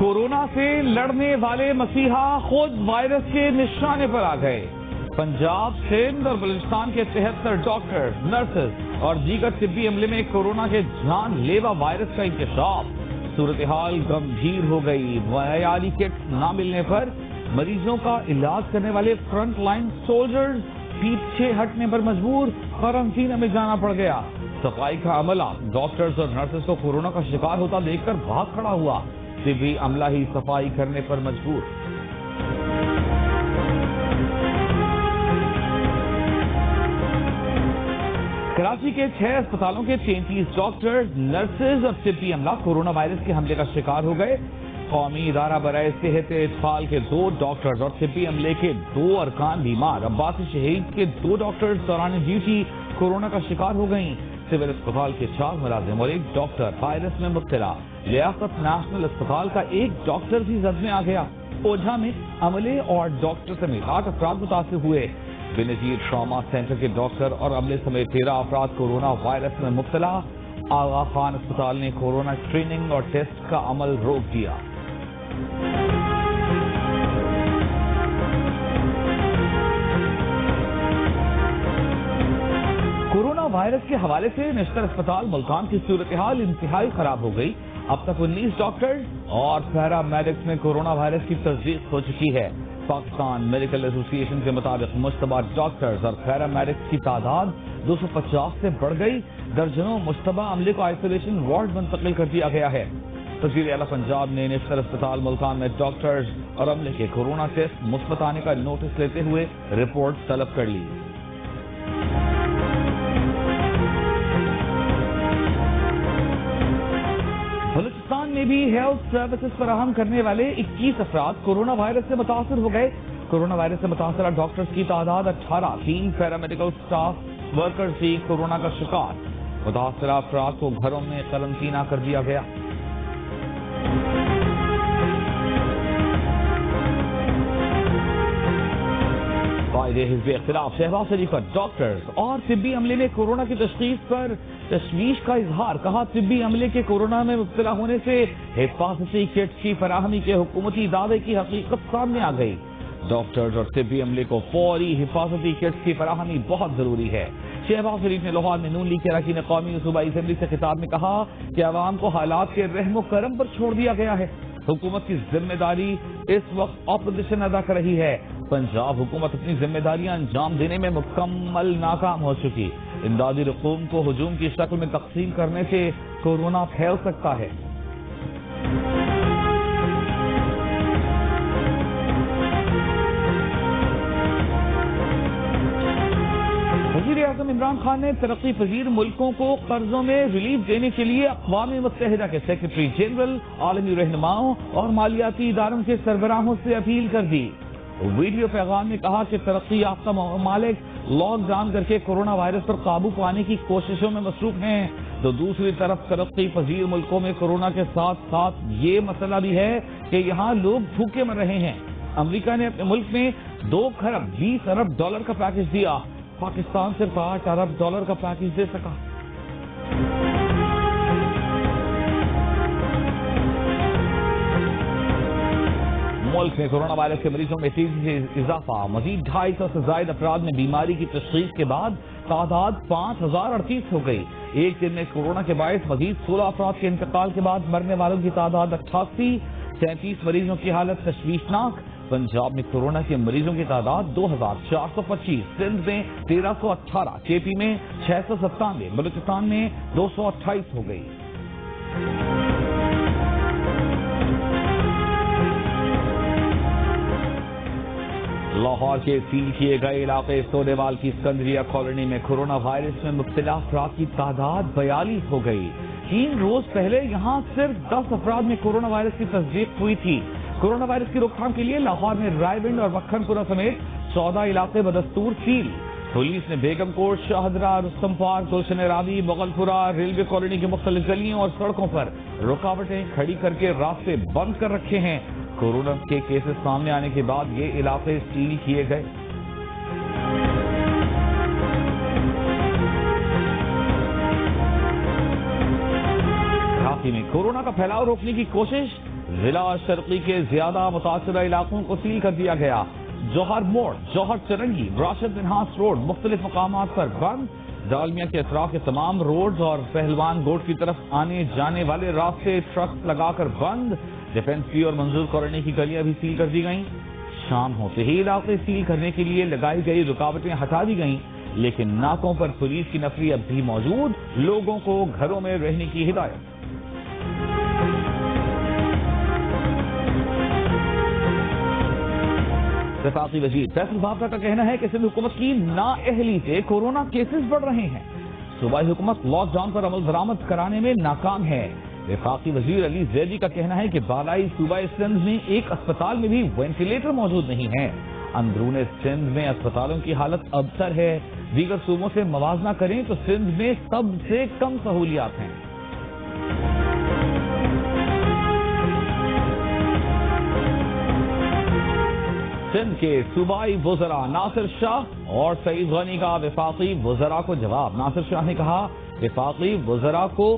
Corona سے لڑنے والے مسیحا خود وائرس کے نشانے پر آ گئے۔ پنجاب، سندھ اور بلوچستان کے 73 ڈاکٹر، نرسز اور دیگر طبی عملے میں کورونا کے جان لیوا وائرس کا انکشاف۔ صورتحال گمبھیر ہو گئی۔ معیاری کٹس نہ ملنے پر مریضوں کا علاج کرنے والے فرنٹ لائن سولجرز پیچھے ہٹنے پر مجبور، قرنطینہ میں جانا پڑ گیا۔ صفائی کا عملہ ڈاکٹرز اور نرسز کو کورونا کا شکار ہوتا دیکھ کر بھاگ کھڑا ہوا۔ طبی عملہ ہی صفائی کرنے پر مجبور۔ کراچی کے 6 اسپتالوں کے 33 ڈاکٹر، نرسز اور طبی عملہ کورونا وائرس کے حملے کا شکار ہو گئے۔ قومی ادارہ برائے صحت اطفال کے 2 ڈاکٹرز اور طبی عملے کے 2 ارکان بیمار۔ عباسی شہید کے 2 ڈاکٹرز دوران ڈیوٹی کورونا کا شکار ہو گئیں۔ سول اسپتال کے 4 ملازم اور 1 ڈاکٹر وائرس میں مبتلا۔ لیاقت نیشنل اسپتال کا 1 ڈاکٹر بھی زد میں آ گیا۔ اوجھا میں عملے اور ڈاکٹر سمیت 8 افراد متاثر ہوئے۔ بے نظیر ٹراما سینٹر کے ڈاکٹر اور عملے سمیت 13 افراد کورونا وائرس میں مبتلا۔ آغا خان اسپتال نے کورونا اسکریننگ اور ٹیسٹ کا عمل روک دیا۔ کورونا وائرس کے حوالے سے نشتر اسپتال ملتان کی صورتحال انتہائی خراب ہو گئی۔ اب تک 19 ڈاکٹر اور پیرا میڈکس میں کورونا وائرس کی تصدیق ہو چکی ہے۔ پاکستان میڈیکل ایسوسی ایشن کے مطابق مشتبہ ڈاکٹرز اور پیرا میڈکس کی تعداد 250 سے بڑھ گئی۔ درجنوں مشتبہ عملے کو آئسولیشن وارڈ منتقل کر دیا گیا ہے۔ وزیر اعلیٰ پنجاب نے نشتر اسپتال ملتان میں ڈاکٹرز اور عملے کے کورونا ٹیسٹ مثبت آنے کا نوٹس لیتے ہوئے رپورٹ طلب کر لی۔ بلوچستان میں بھی ہیلتھ سروسز فراہم کرنے والے 21 افراد کورونا وائرس سے متاثر ہو گئے۔ کورونا وائرس سے متاثرہ ڈاکٹرز کی تعداد 18، 3 پیرامیڈیکل سٹاف ورکرز بھی کورونا کا شکار۔ متاثرہ افراد کو گھروں میں قرنطینہ کر دیا گیا۔ قائد حزب اختلاف شہباز شریف کا ڈاکٹرز اور طبی عملے میں کورونا کی تشخیص پر تشویش کا اظہار۔ کہا طبی عملے کے کورونا میں مبتلا ہونے سے حفاظتی کٹس کی فراہمی کے حکومتی دعوے کی حقیقت سامنے آ گئی۔ ڈاکٹرز اور طبی عملے کو فوری حفاظتی کٹس کی فراہمی بہت ضروری ہے۔ شہباز شریف نے لاہور میں نون لیگ کے اراکین قومی و صوبائی اسمبلی سے خطاب میں کہا کہ عوام کو حالات کے رحم و کرم پر چھوڑ دیا گیا ہے۔ حکومت کی ذمہ داری اس وقت اپوزیشن ادا کر رہی ہے۔ پنجاب حکومت اپنی ذمہ داریاں انجام دینے میں مکمل ناکام ہو چکی۔ امدادی رقوم کو ہجوم کی شکل میں تقسیم کرنے سے کورونا پھیل سکتا ہے۔ وزیر اعظم عمران خان نے ترقی پذیر ملکوں کو قرضوں میں ریلیف دینے کے لیے اقوام متحدہ کے سیکرٹری جنرل، عالمی رہنماؤں اور مالیاتی اداروں کے سربراہوں سے اپیل کر دی۔ ویڈیو پیغام میں کہا کہ ترقی یافتہ ممالک لاک ڈاؤن کر کے کورونا وائرس پر قابو پانے کی کوششوں میں مصروف ہیں، تو دوسری طرف ترقی پذیر ملکوں میں کورونا کے ساتھ ساتھ یہ مسئلہ بھی ہے کہ یہاں لوگ بھوکے مر رہے ہیں۔ امریکہ نے اپنے ملک میں 2 خرب 20 ارب ڈالر کا پیکج دیا۔ پاکستان صرف 8 ارب ڈالر کا پیکج دے سکا۔ ملک میں کورونا وائرس کے مریضوں میں تیزی سے اضافہ۔ مزید 250 سے زائد افراد میں بیماری کی تشخیص کے بعد تعداد 5038 ہو گئی۔ ایک دن میں کورونا کے باعث مزید 16 افراد کے انتقال کے بعد مرنے والوں کی تعداد 88، 37 مریضوں کی حالت تشویشناک۔ پنجاب میں کورونا کے مریضوں کی تعداد 2425، سندھ میں 1318، کے پی میں 697، بلوچستان میں 228 ہو گئی۔ لاہور کے سیل کیے گئے علاقے سوڈیوال کی اسکندریہ کالونی میں کورونا وائرس میں مبتلا افراد کی تعداد 42 ہو گئی۔ 3 روز پہلے یہاں صرف 10 افراد میں کورونا وائرس کی تصدیق ہوئی تھی۔ کورونا وائرس کی روک تھام کے لیے لاہور میں رائے ونڈ اور مکھن پورہ سمیت 14 علاقے بدستور سیل۔ پولیس نے بیگم کوٹ، شاہدرہ، رستم پارک، گلشن راوی، مغل پورہ، ریلوے کالونی کی مختلف گلیوں اور سڑکوں پر رکاوٹیں کھڑی کر کے راستے بند کر رکھے ہیں۔ کورونا کے کیسز سامنے آنے کے بعد یہ علاقے سیل کیے گئے۔ کراچی میں کورونا کا پھیلاؤ روکنے کی کوشش، ضلع شرقی کے زیادہ متاثرہ علاقوں کو سیل کر دیا گیا. جوہر موڑ، جوہر چرنگی، راشد منہاس روڈ مختلف مقامات پر بند. ڈالمیا کے اطراف کے تمام روڈز اور پہلوان گوٹ کی طرف آنے جانے والے راستے ٹرک لگا کر بند. ڈیفنس اور منظور کالونی کی گلیاں بھی سیل کر دی گئیں. شام ہوتے ہی علاقے سیل کرنے کے لیے لگائی گئی رکاوٹیں ہٹا دی گئیں، لیکن ناکوں پر پولیس کی نفری اب بھی موجود. لوگوں کو گھروں میں رہنے کی ہدایت. وفاقی وزیر فیصل بابر کا کہنا ہے کہ سندھ حکومت کی نااہلی سے کورونا کیسز بڑھ رہے ہیں. صوبائی حکومت لاک ڈاؤن پر عمل درآمد کرانے میں ناکام ہے. وفاقی وزیر علی زیدی کا کہنا ہے کہ بالائی صوبائی سندھ میں ایک اسپتال میں بھی وینٹیلیٹر موجود نہیں ہے. اندرون سندھ میں اسپتالوں کی حالت ابتر ہے. دیگر صوبوں سے موازنہ کریں تو سندھ میں سب سے کم سہولیات ہیں. سندھ کے صوبائی وزراء ناصر شاہ اور سعید غنی کا وفاقی وزراء کو جواب. ناصر شاہ نے کہا وفاقی وزراء کو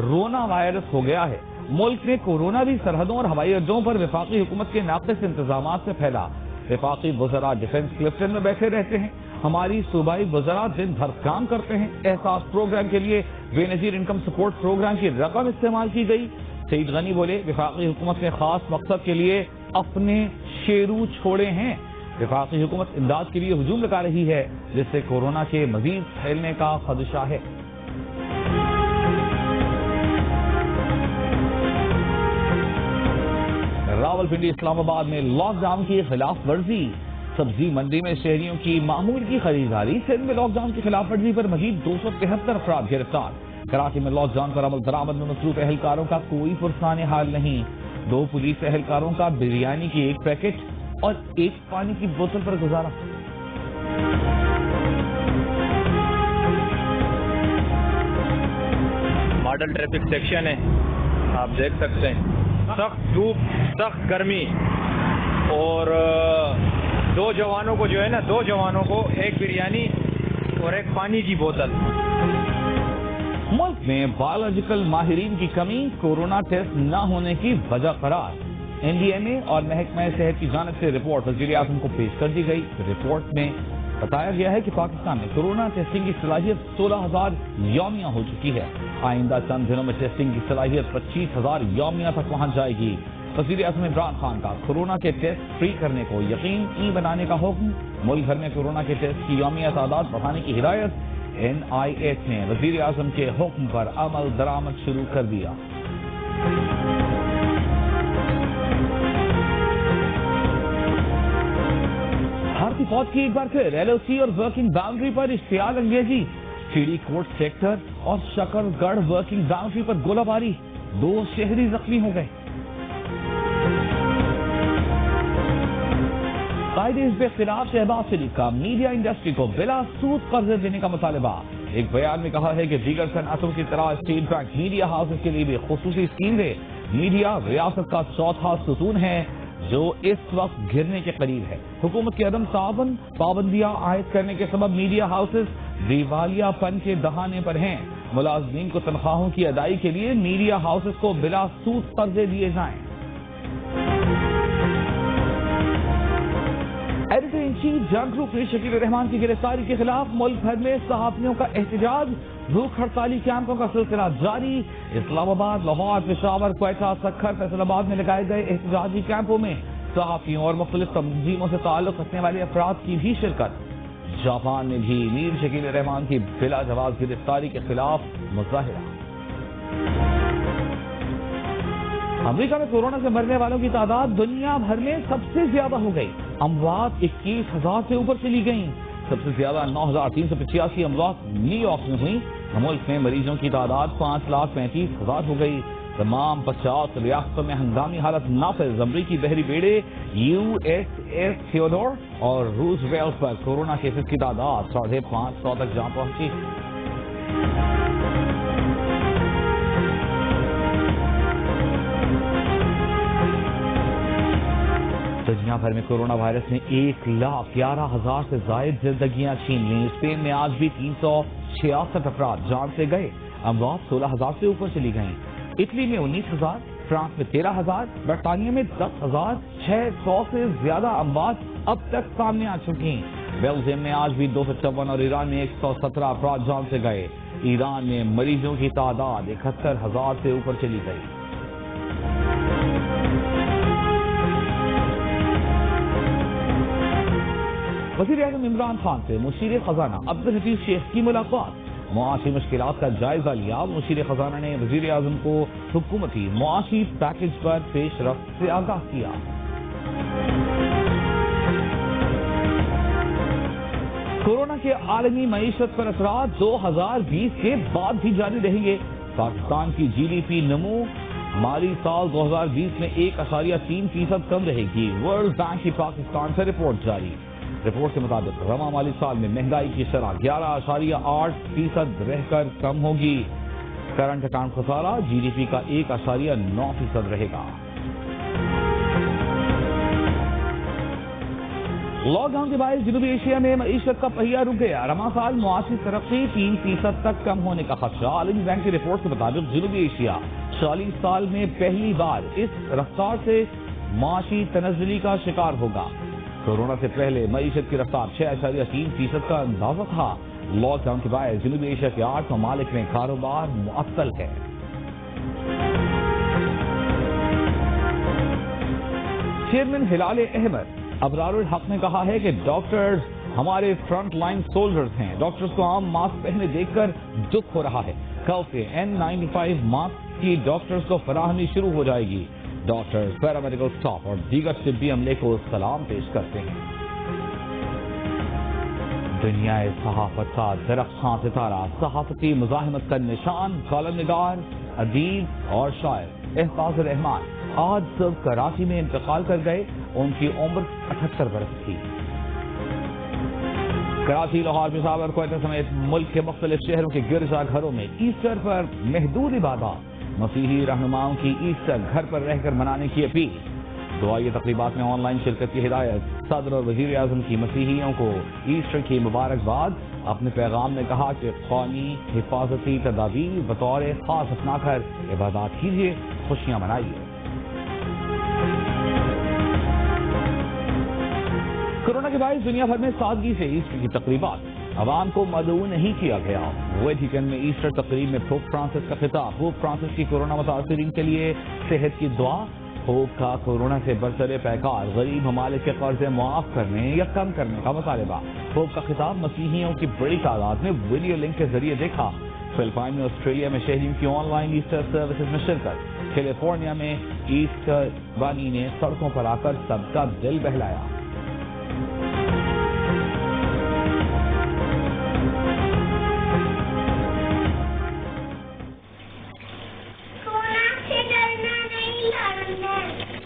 رونا وائرس ہو گیا ہے. ملک میں کورونا بھی سرحدوں اور ہوائی اڈوں پر وفاقی حکومت کے ناقص انتظامات سے پھیلا. وفاقی وزراء ڈیفنس کلفٹن میں بیٹھے رہتے ہیں. ہماری صوبائی وزراء دن بھر کام کرتے ہیں. احساس پروگرام کے لیے بے نظیر انکم سپورٹ پروگرام کی رقم استعمال کی گئی. سعید غنی بولے وفاقی حکومت نے خاص مقصد کے لیے اپنے شیرو چھوڑے ہیں. وفاقی حکومت امداد کے لیے ہجوم لگا رہی ہے جس سے کورونا کے مزید پھیلنے کا خدشہ ہے. راولپنڈی اسلام آباد میں لاک ڈاؤن کی خلاف ورزی. سبزی منڈی میں شہریوں کی معمول کی خریداری. سندھ میں لاک ڈاؤن کی خلاف ورزی پر مزید 273 افراد گرفتار. کراچی میں لاک ڈاؤن پر عمل درآمد میں مصروف اہلکاروں کا کوئی پرسان حال نہیں. 2 پولیس اہلکاروں کا بریانی کی 1 پیکٹ اور 1 پانی کی بوتل پر گزارا. ماڈل ٹریفک سیکشن ہے، آپ دیکھ سکتے ہیں. سخت دھوپ، سخت گرمی، اور 2 جوانوں کو جو ہے نا 2 جوانوں کو 1 بریانی اور 1 پانی کی بوتل. ملک میں بایولوجیکل ماہرین کی کمی کورونا ٹیسٹ نہ ہونے کی وجہ قرار. NDMA اور محکمہ صحت کی جانب سے رپورٹ وزیر اعظم کو پیش کر دی گئی. رپورٹ میں بتایا گیا ہے کہ پاکستان میں کورونا ٹیسٹنگ کی صلاحیت 16,000 یومیہ ہو چکی ہے. آئندہ چند دنوں میں ٹیسٹنگ کی صلاحیت 25,000 یومیہ تک پہنچ جائے گی. وزیر اعظم عمران خان کا کورونا کے ٹیسٹ فری کرنے کو یقینی بنانے کا حکم. ملک بھر میں کورونا کے ٹیسٹ کی یومیہ تعداد بڑھانے کی ہدایت. NIH نے وزیر اعظم کے حکم پر عمل درآمد شروع کر دیا. بھارتی فوج کی ایک بار پھر LOC اور ورکنگ باؤنڈری پر اشتعال انگیزی. چیڑی کوٹ سیکٹر اور شکر گڑھ ورکنگ باؤنڈری پر گولہ باری. 2 شہری زخمی ہو گئے. قائد حزب اختلاف شہباز شریف کا میڈیا انڈسٹری کو بلا سود قرضے دینے کا مطالبہ. ایک بیان میں کہا ہے کہ دیگر صنعتوں کی طرح اسٹیٹ بینک میڈیا ہاؤسز کے لیے بھی خصوصی اسکیم ہے. میڈیا ریاست کا چوتھا ستون ہے جو اس وقت گرنے کے قریب ہے. حکومت کے عدم تعاون پابندیاں عائد کرنے کے سبب میڈیا ہاؤسز دیوالیہ پن کے دہانے پر ہیں. ملازمین کو تنخواہوں کی ادائیگی کے لیے میڈیا ہاؤسز کو بلا سود قرضے دیے جائیں. ایڈیٹر ان چیف جنگ گروپ میر شکیل الرحمان کی گرفتاری کے خلاف ملک بھر میں صحافیوں کا احتجاج. بھوک ہڑتالی کیمپوں کا سلسلہ جاری. اسلام آباد، لاہور، پشاور، کوئٹہ، سکھر، فیصل آباد میں لگائے گئے احتجاجی کیمپوں میں صحافیوں اور مختلف تنظیموں سے تعلق رکھنے والے افراد کی بھی شرکت. جاپان میں بھی میر شکیل الرحمان کی بلا جواز گرفتاری کے خلاف مظاہرہ. امریکہ میں کورونا سے مرنے والوں کی تعداد دنیا بھر میں سب سے زیادہ ہو گئی. اموات 21,000 سے اوپر چلی گئیں. سب سے زیادہ 9,385 اموات نیو یارک میں ہوئیں. ملک میں مریضوں کی تعداد 5,35,000 ہو گئی. تمام 50 ریاستوں میں ہنگامی حالت نافذ. امریکی بحری بیڑے USS تھیوڈور اور روز ویلز پر کورونا کیسز کی تعداد 550 تک جا پہنچی. دنیا بھر میں کورونا وائرس نے 1,11,000 سے زائد زندگیاں چھین لیں. اسپین میں آج بھی 366 افراد جان سے گئے. اموات 16,000 سے اوپر چلی گئیں. اٹلی میں 19,000 فرانس میں 13,000، برطانیہ میں 10,600 سے زیادہ اموات اب تک سامنے آ چکی. بیلجیم میں آج بھی 254 اور ایران میں 117 افراد جان سے گئے. ایران میں مریضوں کی تعداد 71,000 سے اوپر چلی گئی. وزیر اعظم عمران خان سے مشیر خزانہ عبدالحفیظ شیخ کی ملاقات. معاشی مشکلات کا جائزہ لیا. مشیر خزانہ نے وزیر اعظم کو حکومتی معاشی پیکج پر پیش رفت سے آگاہ کیا. کورونا کے عالمی معیشت پر اثرات 2020 کے بعد بھی جاری رہیں گے. پاکستان کی جی ڈی پی نمو مالی سال 2020 میں 1.3% کم رہے گی. ورلڈ بینک کی پاکستان سے رپورٹ جاری. رپورٹ کے مطابق رواں مالی سال میں مہنگائی کی شرح 11.8% رہ کر کم ہوگی. کرنٹ اکاؤنٹ خسارہ جی ڈی پی کا 1.9% رہے گا. لاک ڈاؤن کے باعث جنوبی ایشیا میں معیشت کا پہیہ رک گیا. رواں سال معاشی ترقی 3% تک کم ہونے کا خدشہ. عالمی بینک کی رپورٹ کے مطابق جنوبی ایشیا 40 سال میں پہلی بار اس رفتار سے معاشی تنزلی کا شکار ہوگا. کورونا سے پہلے معیشت کی رفتار 6.3% کا اندازہ تھا. لاک ڈاؤن کے باعث جنوبی ایشیا کے 8 ممالک میں کاروبار معطل ہے. چیئرمین ہلال احمد ابرار الحق نے کہا ہے کہ ڈاکٹرز ہمارے فرنٹ لائن سولجرز ہیں. ڈاکٹرز کو عام ماسک پہنے دیکھ کر دکھ ہو رہا ہے. کل سے N95 ماسک کی ڈاکٹرز کو فراہمی شروع ہو جائے گی. ڈاکٹرز، پیرامیڈیکل اسٹاف اور دیگر طبی عملے کو سلام پیش کرتے ہیں. دنیا صحافت کا درخشاں ستارہ، صحافتی مزاحمت کا نشان، کالم نگار، ادیب اور شاعر احساس رحمان آج صبح کراچی میں انتقال کر گئے. ان کی عمر 78 برس تھی. کراچی، لاہور، پشاور، کوئٹہ سمیت ملک کے مختلف شہروں کے گرجا گھروں میں ایسٹر پر محدود عبادات. مسیحی رہنماؤں کی ایسٹر گھر پر رہ کر منانے کی اپیل. دعائی تقریبات میں آن لائن شرکت کی ہدایت. صدر اور وزیر اعظم کی مسیحیوں کو ایسٹر کی مبارکباد. اپنے پیغام میں کہا کہ قومی حفاظتی تدابیر بطور خاص اپنا کر عبادات کیجیے، خوشیاں منائیے. کورونا کے باعث دنیا بھر میں سادگی سے ایسٹر کی تقریبات. عوام کو مدعو نہیں کیا گیا. ویٹیکن میں ایسٹر تقریب میں پوپ فرانسس کا خطاب. پوپ فرانسس کی کورونا متاثرین کے لیے صحت کی دعا. پوپ کا کورونا سے برسر پیکار غریب ممالک کے قرضے معاف کرنے یا کم کرنے کا مطالبہ. پوپ کا خطاب مسیحیوں کی بڑی تعداد نے ویڈیو لنک کے ذریعے دیکھا. فلپائن میں، آسٹریلیا میں شہریوں کی آن لائن ایسٹر سروسز میں شرکت. کیلیفورنیا میں ایسٹر بانی نے سڑکوں پر آ کر سب کا دل بہلایا.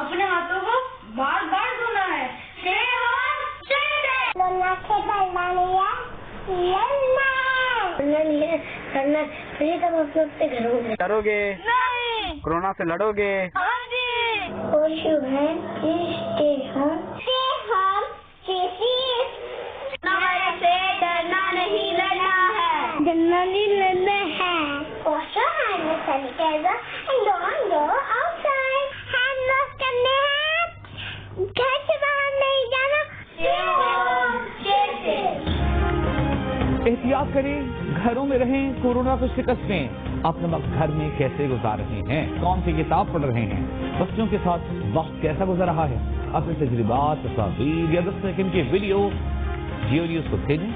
اپنے ہاتھوں کو بار بار دھونا ہے. ڈرو گے؟ کورونا سے لڑو گے؟ ڈرنا نہیں، لڑنا ہے. ڈرنا نہیں، لڑنا ہے. گھر سے باہر نہیں جانا. احتیاط کریں، گھروں میں رہیں، کورونا کو شکست دیں. اپنا وقت گھر میں کیسے گزار رہے ہیں؟ کون سی کتاب پڑھ رہے ہیں؟ بچوں کے ساتھ وقت کیسا گزر رہا ہے؟ اپنے تجربات، تصاویر یا 10 سیکنڈ کی ویڈیو جیو نیوز کو بھیجیں.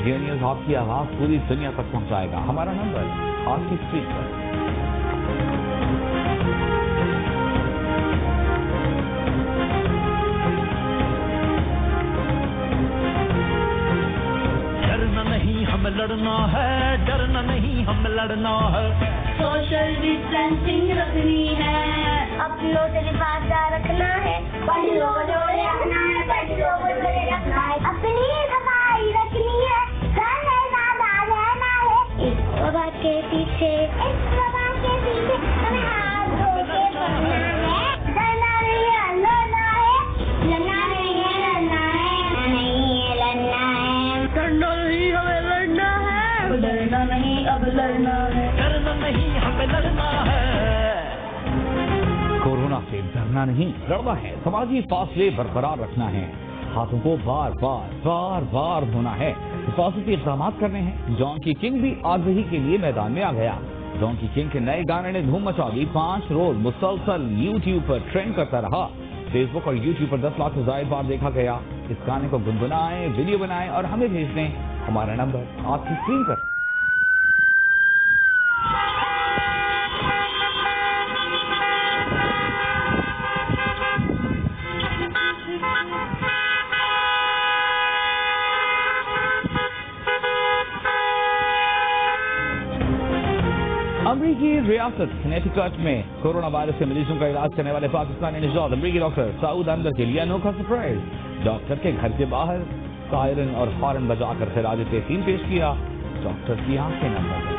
جیو نیوز آپ کی آواز پوری دنیا تک پہنچائے گا. ہمارا نمبر آپ کی اسکرین پر. لڑنا ہے، ڈرنا نہیں، ہم لڑنا ہے. سوشل ڈسٹینسنگ رکھنی ہے. اپنوں سے لفافہ رکھنا ہے. بڑوں کو جوڑے رکھنا ہے. بڑوں کو جوڑے رکھنا ہے. اپنی صفائی رکھنی ہے. گھر میں زیادہ رہنا ہے. اس وبا کے پیچھے ہمیں ہاتھ دھو کے پڑھنا ہے. ڈرنا نہیں ہے، لڑنا ہے. لڑنا نہیں ہے، لڑنا ہے. نہیں ہے، لڑنا ہے. ڈرنا نہیں، ہمیں لڑنا ہے. ڈرنا نہیں، اب لڑنا ہے. ڈرنا نہیں، ہمیں لڑنا ہے. کورونا سے ڈرنا نہیں، لڑنا ہے، سماجی فاصلے برقرار رکھنا ہے، ہاتھوں کو بار بار دھونا ہے، حفاظتی اقدامات کرنے ہیں۔ ڈونکی کنگ بھی آگہی کے لیے میدان میں آ گیا۔ ڈونکی کنگ کے نئے گانے نے دھوم مچا دی، 5 روز مسلسل یوٹیوب پر ٹرینڈ کرتا رہا۔ فیس بک اور یوٹیوب پر 10 لاکھ سے زائد بار دیکھا گیا۔ اس گانے کو گنگنائیں، ویڈیو بنائیں اور ہمیں بھیج دیں۔ ہمارا نمبر آپ کی اسکرین پر۔ امریکی ریاست کنیٹیکٹ میں کورونا وائرس کے مریضوں کا علاج کرنے والے پاکستانی نژاد امریکی ڈاکٹر سعود اندر کے لیے انوکھا سرپرائز۔ ڈاکٹر کے گھر کے باہر سائرن اور ہارن بجا کر خراج تحسین پیش کیا۔ ڈاکٹر کی آنکھیں نم ہو گئی۔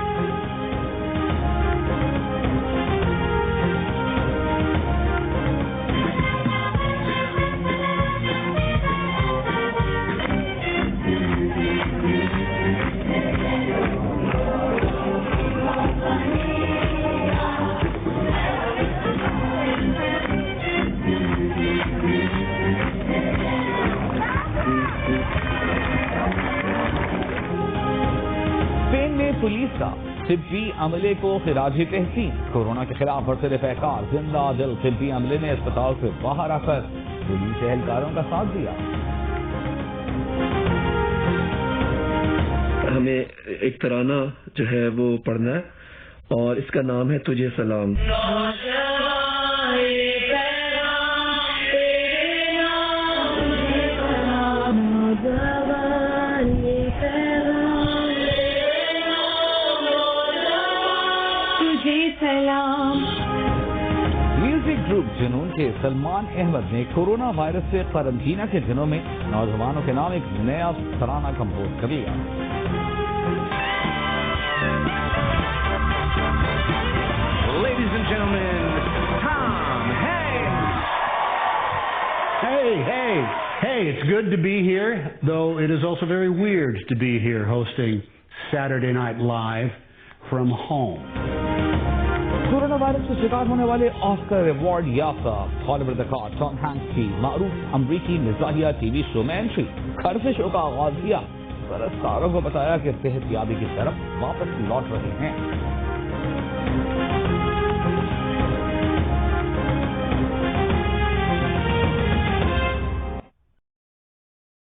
پولیس کا طبی عملے کو خراج تحسین۔ کورونا کے خلاف برسر پیکار زندہ دل طبی عملے نے اسپتال سے باہر آ کر پولیس اہلکاروں کا ساتھ دیا۔ ہمیں ایک ترانہ جو ہے وہ پڑھنا ہے اور اس کا نام ہے تجھے سلام۔ میوزک گروپ جنون کے سلمان احمد نے کورونا وائرس سے قرنطینہ کے دنوں میں نوجوانوں کے نام ایک نیا ترانہ کمپوز کر لیا۔ Ladies and gentlemen, Tom Hanks. Hey, it's good to be here, though it is also very weird to be here hosting Saturday Night Live from home. Corona virus سے شکار ہونے والے آسکر ایوارڈ یافتہ ہالی would اداکار Tom Hanks کی معروف امریکی مزاحیہ ٹی وی شو میں انٹری، گھر سے شو کا آغاز کیا، پرستاروں کو بتایا کہ صحت یابی کی طرف واپس لوٹ رہے ہیں۔